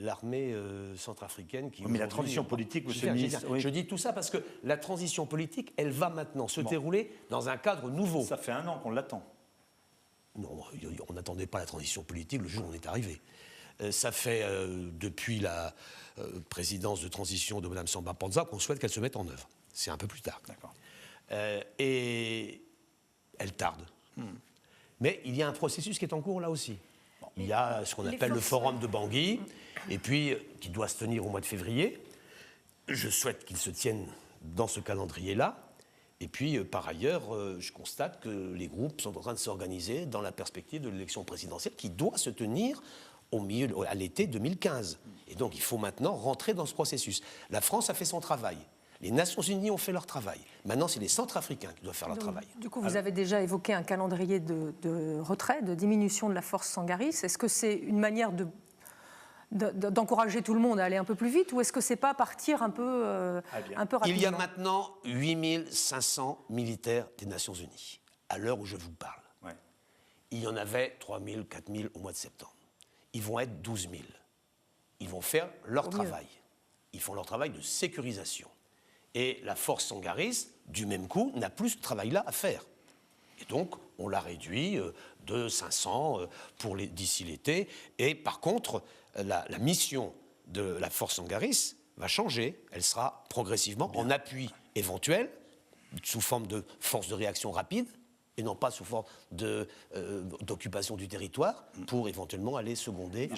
l'armée centrafricaine qui... Mais la transition politique, monsieur le ministre... Je dis tout ça parce que la transition politique, elle va maintenant se dérouler dans un cadre nouveau. Ça fait 1 an qu'on l'attend. Non, on n'attendait pas la transition politique le jour où on est arrivé. Ça fait depuis la présidence de transition de Mme Samba Panza qu'on souhaite qu'elle se mette en œuvre. C'est un peu plus tard. D'accord. Et elle tarde. Mais il y a un processus qui est en cours là aussi. Il y a ce qu'on appelle le forum de Bangui, et puis qui doit se tenir au mois de février. Je souhaite qu'il se tienne dans ce calendrier-là. Et puis, par ailleurs, je constate que les groupes sont en train de s'organiser dans la perspective de l'élection présidentielle qui doit se tenir à l'été 2015. Et donc, il faut maintenant rentrer dans ce processus. La France a fait son travail. Les Nations Unies ont fait leur travail. Maintenant, c'est les Centrafricains qui doivent faire leur travail. Du coup, vous avez déjà évoqué un calendrier de retrait, de diminution de la force Sangaris. Est-ce que c'est une manière d'encourager tout le monde à aller un peu plus vite, ou est-ce que c'est pas partir un peu rapidement? Il y a maintenant 8500 militaires des Nations Unies, à l'heure où je vous parle. Ouais. Il y en avait 3000, 4000 au mois de septembre. Ils vont être 12 000. Ils vont faire leur travail. Ils font leur travail de sécurisation. Et la force Sangaris, du même coup, n'a plus ce travail-là à faire. Et donc, on l'a réduit de 500 d'ici l'été. Et par contre, la mission de la force Sangaris va changer. Elle sera progressivement en appui éventuel, sous forme de force de réaction rapide, et non pas sous forme d'occupation du territoire, pour éventuellement aller seconder.